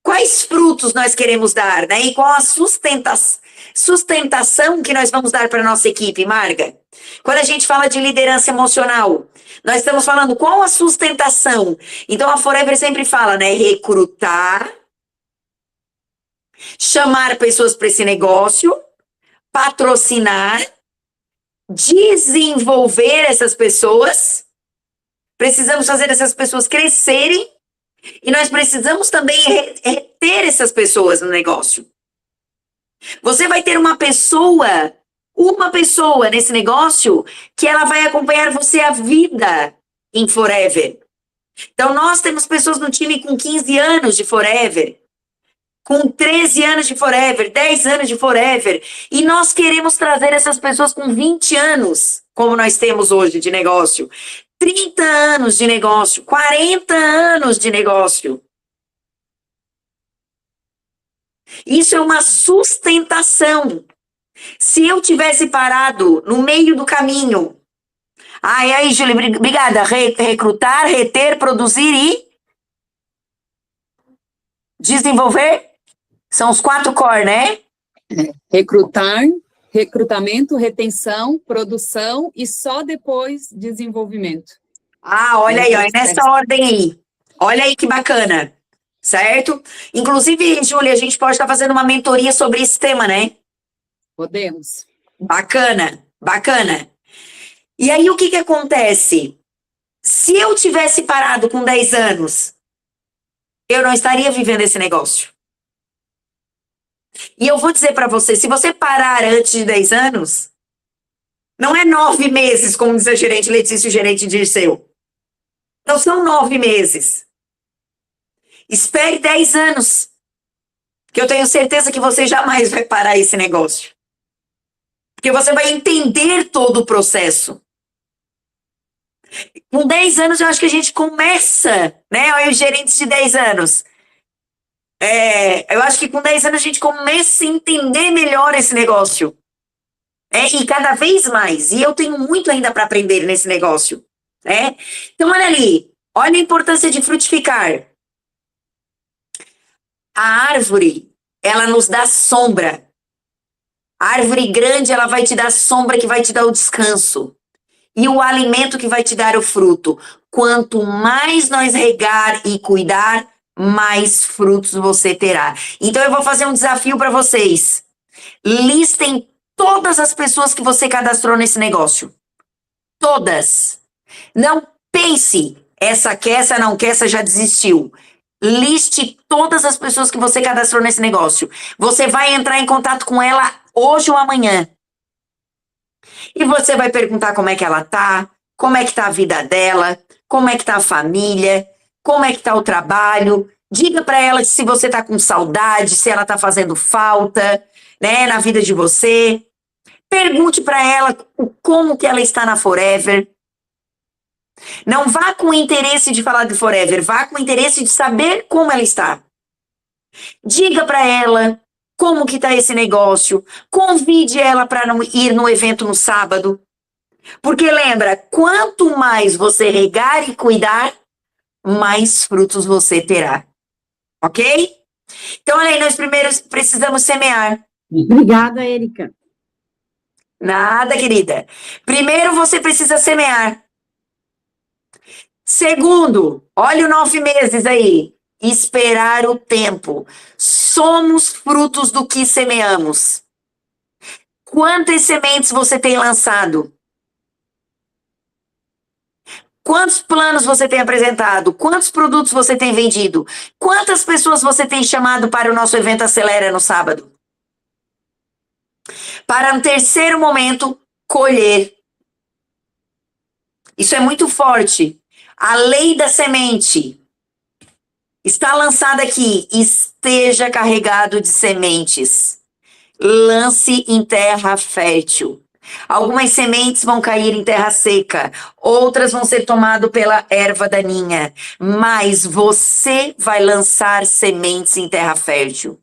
Speaker 1: Quais frutos nós queremos dar, né? E qual a sustentação que nós vamos dar para a nossa equipe, Marga? Quando a gente fala de liderança emocional, nós estamos falando qual a sustentação. Então a Forever sempre fala, né? Recrutar, chamar pessoas para esse negócio, patrocinar, desenvolver essas pessoas. Precisamos fazer essas pessoas crescerem e nós precisamos também reter essas pessoas no negócio. Você vai ter uma pessoa nesse negócio que ela vai acompanhar você a vida em Forever. Então nós temos pessoas no time com 15 anos de Forever, com 13 anos de Forever, 10 anos de Forever, e nós queremos trazer essas pessoas com 20 anos, como nós temos hoje de negócio, 30 anos de negócio, 40 anos de negócio. Isso é uma sustentação. Se eu tivesse parado no meio do caminho, e aí, Júlia, obrigada, recrutar, reter, produzir e desenvolver, são os 4 core, né?
Speaker 10: Recrutar, recrutamento, retenção, produção e só depois desenvolvimento.
Speaker 1: Olha aí, ó, é nessa ordem aí. Olha aí que bacana, certo? Inclusive, Júlia, a gente pode estar fazendo uma mentoria sobre esse tema, né?
Speaker 10: Podemos.
Speaker 1: Bacana, bacana. E aí, o que acontece? Se eu tivesse parado com 10 anos, eu não estaria vivendo esse negócio. E eu vou dizer para você, se você parar antes de 10 anos, não é 9 meses, como diz a gerente Letícia e o gerente Dirceu. Não são 9 meses. Espere 10 anos, que eu tenho certeza que você jamais vai parar esse negócio. Porque você vai entender todo o processo. Com 10 anos, eu acho que a gente começa, né? Olha os gerentes de 10 anos. Eu acho que com 10 anos a gente começa a entender melhor esse negócio. E cada vez mais. E eu tenho muito ainda para aprender nesse negócio. Né? Então, olha ali. Olha a importância de frutificar. A árvore, ela nos dá sombra. A árvore grande, ela vai te dar sombra que vai te dar o descanso. E o alimento que vai te dar o fruto. Quanto mais nós regar e cuidar, mais frutos você terá. Então eu vou fazer um desafio para vocês. Listem todas as pessoas que você cadastrou nesse negócio. Todas. Não pense, essa quer, essa não quer, essa já desistiu. Liste todas as pessoas que você cadastrou nesse negócio. Você vai entrar em contato com ela hoje ou amanhã. E você vai perguntar como é que ela tá, como é que tá a vida dela, como é que tá a família, como é que tá o trabalho. Diga para ela se você tá com saudade, se ela tá fazendo falta, né, na vida de você. Pergunte para ela como que ela está na Forever. Não vá com o interesse de falar de Forever, vá com o interesse de saber como ela está. Diga para ela como que tá esse negócio. Convide ela para ir no evento no sábado. Porque lembra, quanto mais você regar e cuidar, mais frutos você terá. Ok? Então, olha aí, nós primeiro precisamos semear.
Speaker 10: Obrigada, Érica.
Speaker 1: Nada, querida. Primeiro você precisa semear. Segundo, olha o 9 meses aí. Esperar o tempo. Somos frutos do que semeamos. Quantas sementes você tem lançado? Quantos planos você tem apresentado? Quantos produtos você tem vendido? Quantas pessoas você tem chamado para o nosso evento Acelera no sábado? Para no terceiro momento, colher. Isso é muito forte. A lei da semente está lançada aqui. Esteja carregado de sementes. Lance em terra fértil. Algumas sementes vão cair em terra seca, outras vão ser tomadas pela erva daninha, mas você vai lançar sementes em terra fértil.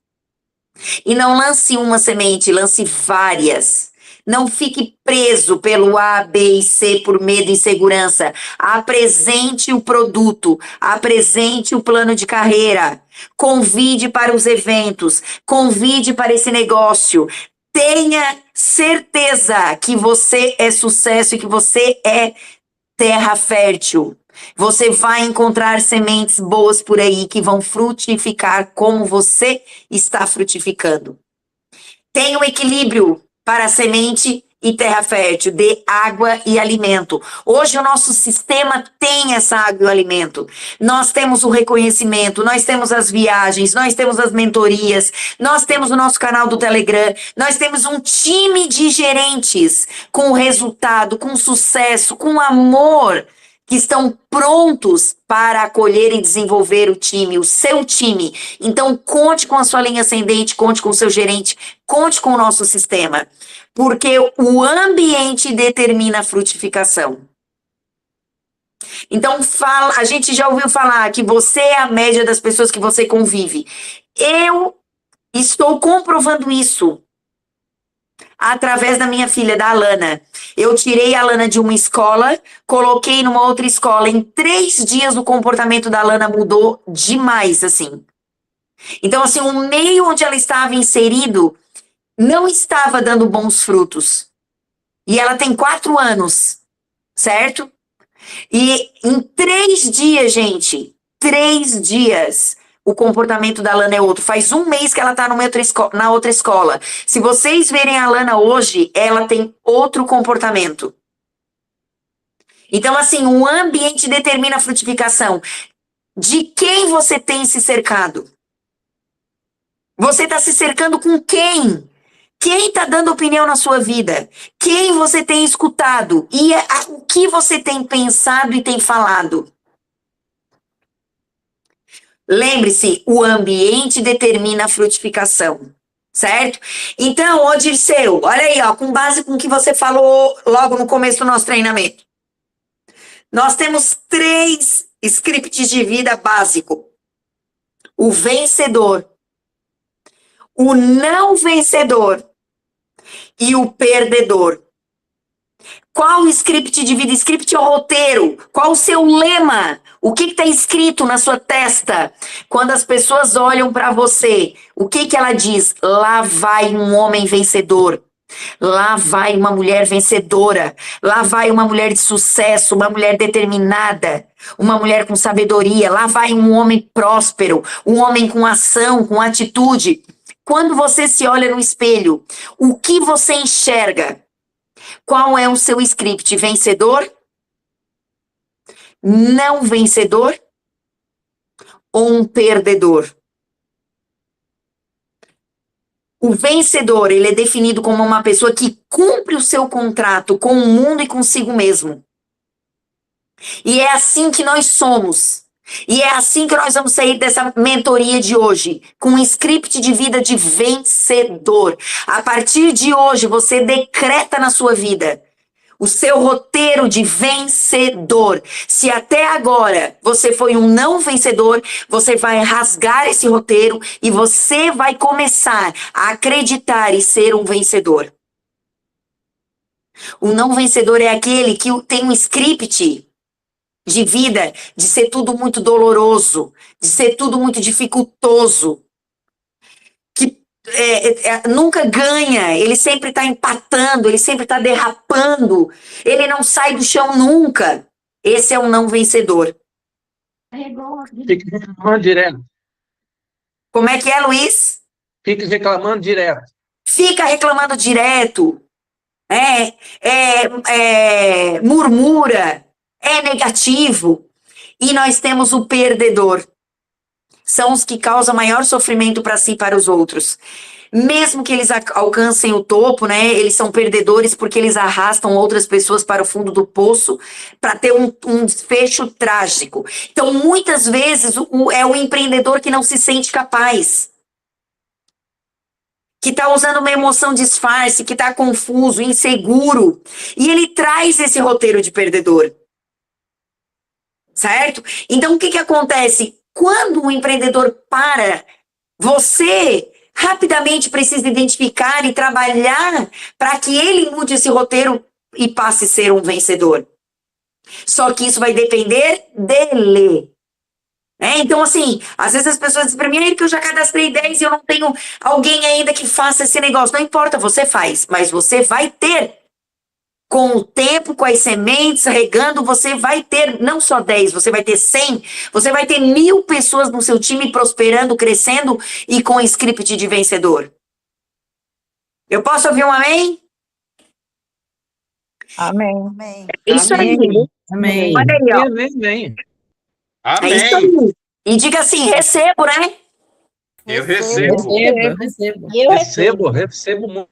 Speaker 1: E não lance uma semente, lance várias. Não fique preso pelo A, B e C por medo e insegurança. Apresente o produto, apresente o plano de carreira. Convide para os eventos, convide para esse negócio. Tenha certeza que você é sucesso e que você é terra fértil. Você vai encontrar sementes boas por aí que vão frutificar como você está frutificando. Tenha um equilíbrio para a semente e terra fértil, dê água e alimento. Hoje o nosso sistema tem essa água e o alimento. Nós temos o reconhecimento, nós temos as viagens, nós temos as mentorias, nós temos o nosso canal do Telegram, nós temos um time de gerentes com resultado, com sucesso, com amor, que estão prontos para acolher e desenvolver o time, o seu time. Então, conte com a sua linha ascendente, conte com o seu gerente, conte com o nosso sistema. Porque o ambiente determina a frutificação. Então, a gente já ouviu falar que você é a média das pessoas que você convive. Eu estou comprovando isso através da minha filha, da Alana. Eu tirei a Alana de uma escola, coloquei numa outra escola. Em 3 dias o comportamento da Alana mudou demais, assim. Então, assim, o meio onde ela estava inserido não estava dando bons frutos. E ela tem 4 anos, certo? E em 3 dias, gente, 3 dias, o comportamento da Alana é outro. Faz 1 mês que ela está na outra escola. Se vocês verem a Alana hoje, ela tem outro comportamento. Então, assim, o ambiente determina a frutificação. De quem você tem se cercado? Você está se cercando com quem? Quem está dando opinião na sua vida? Quem você tem escutado? E o que você tem pensado e tem falado? Lembre-se, o ambiente determina a frutificação, certo? Então, ô Dirceu, olha aí, ó, com base com o que você falou logo no começo do nosso treinamento. Nós temos 3 scripts de vida básico. O vencedor, o não vencedor e o perdedor. Qual o script de vida? Script é o roteiro. Qual o seu lema? O que está escrito na sua testa? Quando as pessoas olham para você, o que ela diz? Lá vai um homem vencedor. Lá vai uma mulher vencedora. Lá vai uma mulher de sucesso, uma mulher determinada, uma mulher com sabedoria. Lá vai um homem próspero, um homem com ação, com atitude. Quando você se olha no espelho, o que você enxerga? Qual é o seu script? Vencedor? Não vencedor? Ou um perdedor? O vencedor, ele é definido como uma pessoa que cumpre o seu contrato com o mundo e consigo mesmo. E é assim que nós somos. E é assim que nós vamos sair dessa mentoria de hoje, com um script de vida de vencedor. A partir de hoje, você decreta na sua vida o seu roteiro de vencedor. Se até agora você foi um não vencedor, você vai rasgar esse roteiro e você vai começar a acreditar e ser um vencedor. O não vencedor é aquele que tem um script de vida de ser tudo muito doloroso, de ser tudo muito dificultoso, que nunca ganha, ele sempre está empatando, ele sempre está derrapando, ele não sai do chão nunca. Esse é um não vencedor.
Speaker 9: Fica reclamando direto.
Speaker 1: Como é que é, Luiz?
Speaker 9: Fica reclamando direto.
Speaker 1: Fica reclamando direto, murmura, é negativo. E nós temos o perdedor. São os que causam maior sofrimento para si e para os outros. Mesmo que eles alcancem o topo, né, eles são perdedores porque eles arrastam outras pessoas para o fundo do poço para ter um desfecho trágico. Então, muitas vezes, é o empreendedor que não se sente capaz, que está usando uma emoção disfarce, que está confuso, inseguro, e ele traz esse roteiro de perdedor. Certo? Então, o que acontece? Quando um empreendedor para, você rapidamente precisa identificar e trabalhar para que ele mude esse roteiro e passe a ser um vencedor. Só que isso vai depender dele. Então, assim, às vezes as pessoas dizem para mim que eu já cadastrei 10 e eu não tenho alguém ainda que faça esse negócio. Não importa, você faz, mas você vai ter. Com o tempo, com as sementes, regando, você vai ter não só 10, você vai ter 100, você vai ter 1000 pessoas no seu time prosperando, crescendo e com script de vencedor. Eu posso ouvir um amém?
Speaker 4: Amém.
Speaker 5: Amém.
Speaker 1: É isso aí.
Speaker 3: Amém.
Speaker 1: Olha aí, ó.
Speaker 9: Amém.
Speaker 1: É isso
Speaker 7: Amém.
Speaker 1: aí. E diga assim, recebo, né?
Speaker 7: Eu recebo.
Speaker 9: Recebo muito.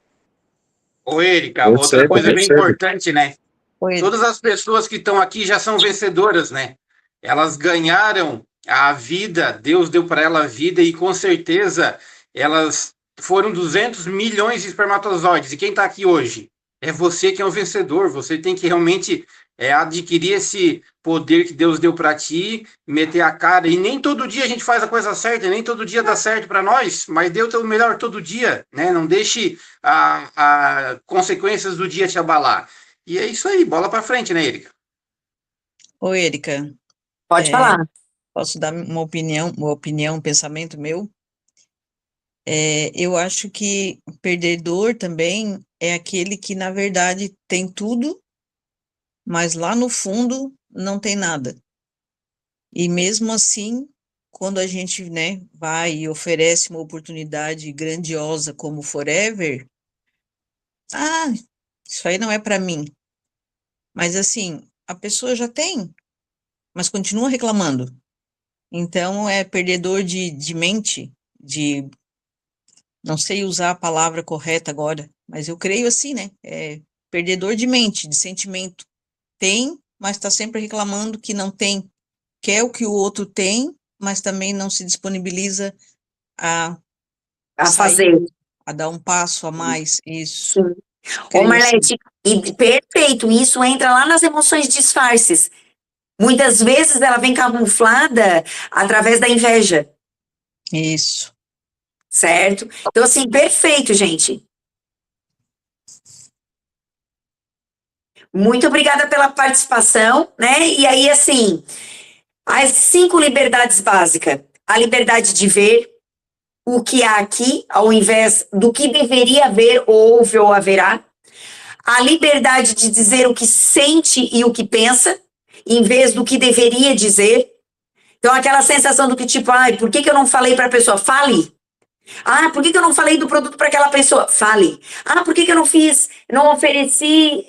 Speaker 7: Ô, Érica, outra coisa bem importante, né?
Speaker 4: Oi.
Speaker 7: Todas as pessoas que estão aqui já são vencedoras, né? Elas ganharam a vida, Deus deu para ela a vida e com certeza elas foram 200 milhões de espermatozoides. E quem está aqui hoje? É você que é um vencedor. Você tem que realmente adquirir esse poder que Deus deu para ti, meter a cara. E nem todo dia a gente faz a coisa certa, nem todo dia dá certo para nós, mas dê o teu melhor todo dia, né? Não deixe as consequências do dia te abalar. E é isso aí, bola para frente, né, Érica?
Speaker 4: Ô, Érica,
Speaker 1: Pode falar.
Speaker 4: posso dar uma opinião, um pensamento meu? Eu acho que o perdedor também é aquele que, na verdade, tem tudo, mas lá no fundo não tem nada. E mesmo assim, quando a gente, né, vai e oferece uma oportunidade grandiosa como Forever, isso aí não é para mim. Mas assim, a pessoa já tem, mas continua reclamando. Então é perdedor de mente, não sei usar a palavra correta agora, mas eu creio assim, né? É perdedor de mente, de sentimento. Tem, mas está sempre reclamando que não tem. Quer o que o outro tem mas também não se disponibiliza a
Speaker 1: A
Speaker 4: sair,
Speaker 1: fazer.
Speaker 4: a dar um passo a mais, isso.
Speaker 1: Sim. Ô,
Speaker 4: Creio
Speaker 1: Marlete, e perfeito, isso entra lá nas emoções disfarces. Muitas vezes ela vem camuflada através da inveja,
Speaker 4: Isso.
Speaker 1: certo? Então, assim, perfeito, gente. Muito obrigada pela participação, né? E aí, assim, as 5 liberdades básicas. A liberdade de ver o que há aqui, ao invés do que deveria haver, ou houve ou haverá. A liberdade de dizer o que sente e o que pensa, em vez do que deveria dizer. Então, aquela sensação do que, tipo, ai, por que eu não falei para a pessoa? Fale. Ah, por que eu não falei do produto para aquela pessoa? Fale. Ah, por que eu não ofereci,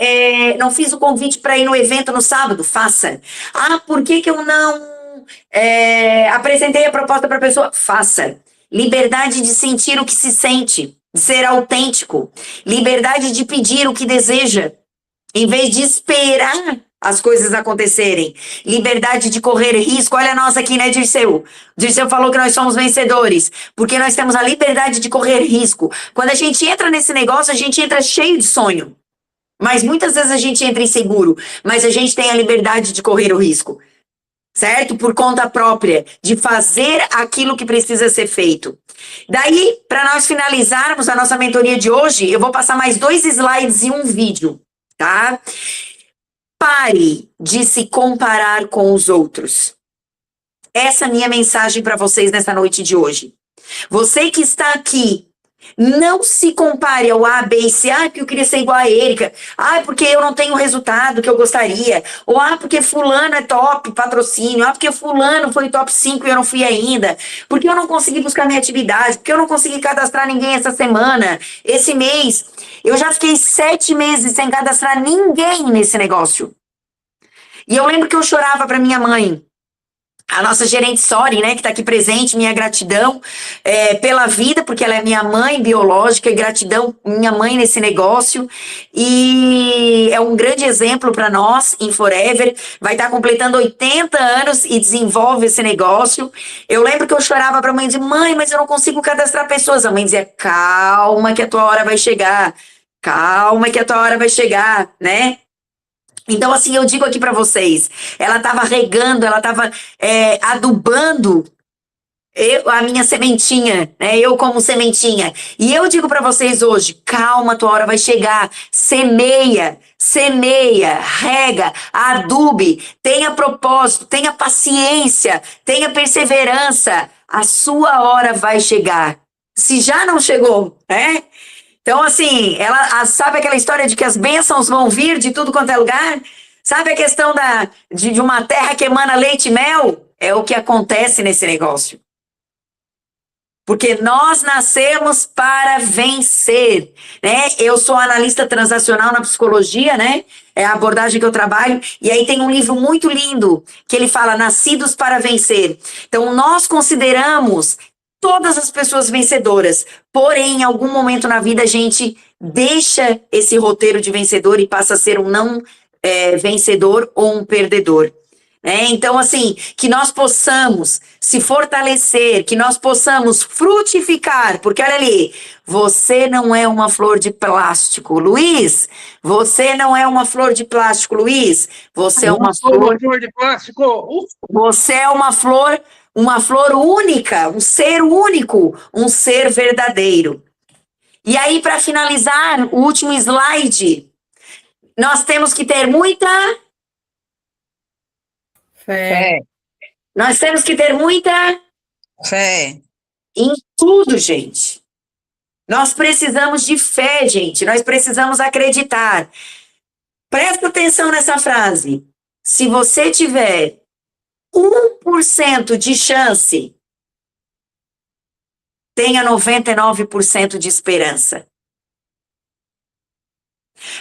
Speaker 1: não fiz o convite para ir no evento no sábado? Faça. Ah, por que eu não apresentei a proposta para a pessoa? Faça. Liberdade de sentir o que se sente, de ser autêntico. Liberdade de pedir o que deseja, em vez de esperar as coisas acontecerem. Liberdade de correr risco. Olha nós aqui, né, Dirceu? Dirceu falou que nós somos vencedores, porque nós temos a liberdade de correr risco. Quando a gente entra nesse negócio, a gente entra cheio de sonho. Mas muitas vezes a gente entra inseguro, mas a gente tem a liberdade de correr o risco. Certo? Por conta própria, de fazer aquilo que precisa ser feito. Daí, para nós finalizarmos a nossa mentoria de hoje, eu vou passar mais 2 slides e um vídeo, tá? Pare de se comparar com os outros. Essa é a minha mensagem para vocês nessa noite de hoje. Você que está aqui, não se compare ao A, B e C. Ah, porque eu queria ser igual a Érica. Ah, porque eu não tenho o resultado que eu gostaria. Ou porque fulano é top, patrocínio. Ah, porque fulano foi top 5 e eu não fui ainda. Porque eu não consegui buscar minha atividade. Porque eu não consegui cadastrar ninguém essa semana. Esse mês. Eu já fiquei 7 meses sem cadastrar ninguém nesse negócio. E eu lembro que eu chorava para minha mãe. A nossa gerente Sori, né, que está aqui presente, minha gratidão pela vida, porque ela é minha mãe biológica, e gratidão minha mãe nesse negócio, e é um grande exemplo para nós, em Forever, vai estar completando 80 anos e desenvolve esse negócio. Eu lembro que eu chorava para a mãe e dizia, mãe, mas eu não consigo cadastrar pessoas. A mãe dizia, calma que a tua hora vai chegar, calma que a tua hora vai chegar, né? Então, assim, eu digo aqui para vocês, ela estava regando, ela estava adubando a minha sementinha, né? Eu como sementinha. E eu digo para vocês hoje, calma, tua hora vai chegar. Semeia, rega, adube, tenha propósito, tenha paciência, tenha perseverança. A sua hora vai chegar. Se já não chegou, né? Então, assim, ela sabe aquela história de que as bênçãos vão vir de tudo quanto é lugar? Sabe a questão de uma terra que emana leite e mel? É o que acontece nesse negócio. Porque nós nascemos para vencer, né? Eu sou analista transacional na psicologia, né? É a abordagem que eu trabalho. E aí tem um livro muito lindo que ele fala Nascidos para Vencer. Então, nós consideramos todas as pessoas vencedoras, porém, em algum momento na vida a gente deixa esse roteiro de vencedor e passa a ser um não vencedor ou um perdedor. Então, assim, que nós possamos se fortalecer, que nós possamos frutificar, porque olha ali, você não é uma flor de plástico, Luiz, você não é uma flor de plástico, Luiz, você é uma flor
Speaker 9: de plástico.
Speaker 1: Você é uma flor única, um ser único, um ser verdadeiro. E aí, para finalizar, o último slide, nós temos que ter muita
Speaker 3: Fé.
Speaker 1: Nós temos que ter muita
Speaker 4: Fé.
Speaker 1: em tudo, gente. Nós precisamos de fé, gente. Nós precisamos acreditar. Presta atenção nessa frase. Se você tiver 1% de chance, tenha 99% de esperança.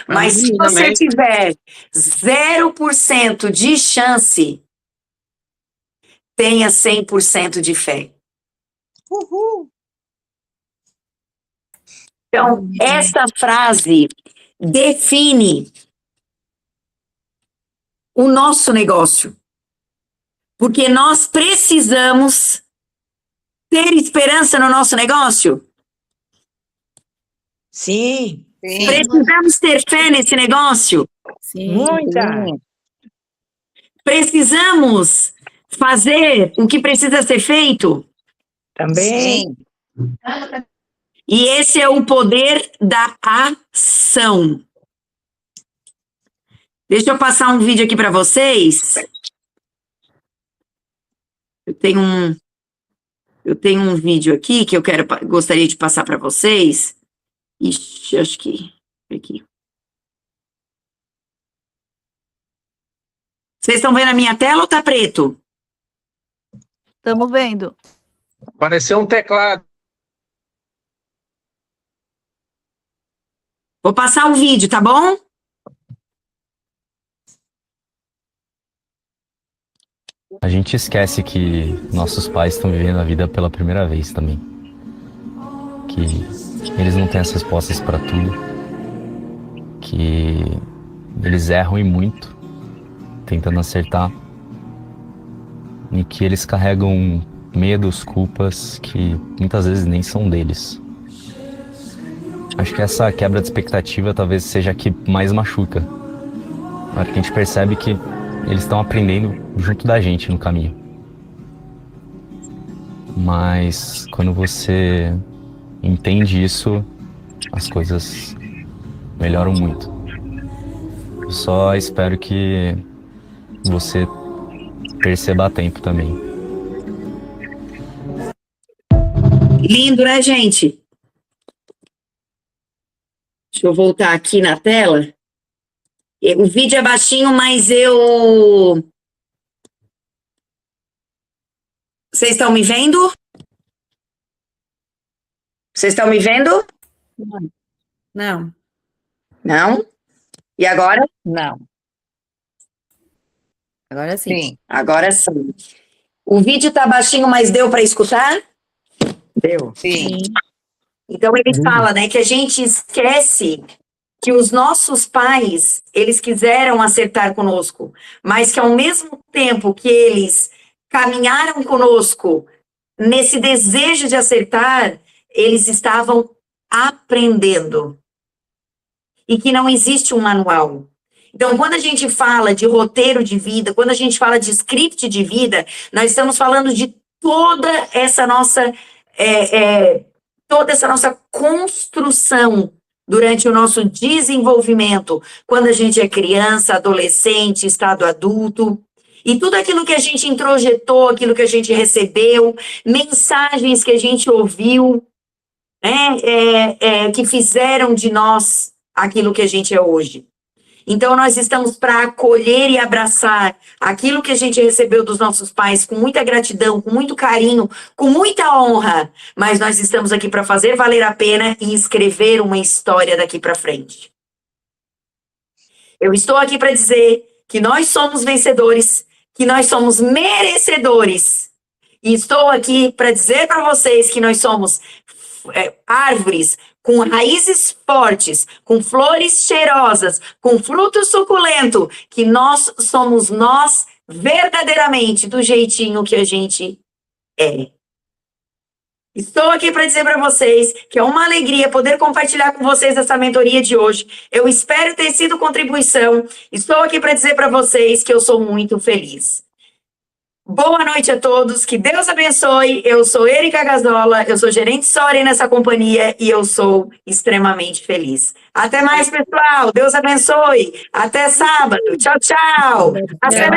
Speaker 1: Mas se você tiver 0% de chance, tenha 100% de fé.
Speaker 4: Uhul.
Speaker 1: Então, essa frase define o nosso negócio. Porque nós precisamos ter esperança no nosso negócio.
Speaker 11: Sim,
Speaker 4: Sim.
Speaker 1: Precisamos ter fé nesse negócio.
Speaker 3: Sim.
Speaker 11: muita.
Speaker 1: Precisamos fazer o que precisa ser feito.
Speaker 11: Também.
Speaker 4: Sim.
Speaker 1: E esse é o poder da ação. Deixa eu passar um vídeo aqui para vocês. Eu tenho um vídeo aqui que gostaria de passar para vocês. Ixi, acho que aqui. Vocês estão vendo a minha tela ou tá preto?
Speaker 5: Estamos vendo.
Speaker 9: Apareceu um teclado.
Speaker 1: Vou passar o vídeo, tá bom?
Speaker 12: A gente esquece que nossos pais estão vivendo a vida pela primeira vez também. Que eles não têm as respostas para tudo. Que eles erram e muito, tentando acertar. E que eles carregam medos, culpas que muitas vezes nem são deles. Acho que essa quebra de expectativa talvez seja a que mais machuca. Na hora que a gente percebe que eles estão aprendendo junto da gente no caminho. Mas quando você entende isso, as coisas melhoram muito. Eu só espero que você perceba a tempo também.
Speaker 1: Lindo, né, gente? Deixa eu voltar aqui na tela. O vídeo é baixinho, mas Vocês estão me vendo? Vocês estão me vendo?
Speaker 3: Não.
Speaker 1: Não? E agora?
Speaker 4: Não.
Speaker 3: Agora sim.
Speaker 4: Sim.
Speaker 1: Agora sim. O vídeo tá baixinho, mas deu para escutar?
Speaker 11: Deu.
Speaker 4: Sim.
Speaker 1: Então ele fala, né, que a gente esquece que os nossos pais, eles quiseram acertar conosco, mas que ao mesmo tempo que eles caminharam conosco nesse desejo de acertar, eles estavam aprendendo. E que não existe um manual. Então, quando a gente fala de roteiro de vida, quando a gente fala de script de vida, nós estamos falando de toda essa nossa construção durante o nosso desenvolvimento, quando a gente é criança, adolescente, estado adulto, e tudo aquilo que a gente introjetou, aquilo que a gente recebeu, mensagens que a gente ouviu, que fizeram de nós aquilo que a gente é hoje. Então, nós estamos para acolher e abraçar aquilo que a gente recebeu dos nossos pais com muita gratidão, com muito carinho, com muita honra, mas nós estamos aqui para fazer valer a pena e escrever uma história daqui para frente. Eu estou aqui para dizer que nós somos vencedores, que nós somos merecedores. E estou aqui para dizer para vocês que nós somos árvores com raízes fortes, com flores cheirosas, com fruto suculento, que nós somos nós verdadeiramente do jeitinho que a gente é. Estou aqui para dizer para vocês que é uma alegria poder compartilhar com vocês essa mentoria de hoje. Eu espero ter sido contribuição. Estou aqui para dizer para vocês que eu sou muito feliz. Boa noite a todos, que Deus abençoe. Eu sou Erika Gazola, eu sou gerente Soren nessa companhia e eu sou extremamente feliz. Até mais, pessoal. Deus abençoe. Até sábado. Tchau, tchau. Até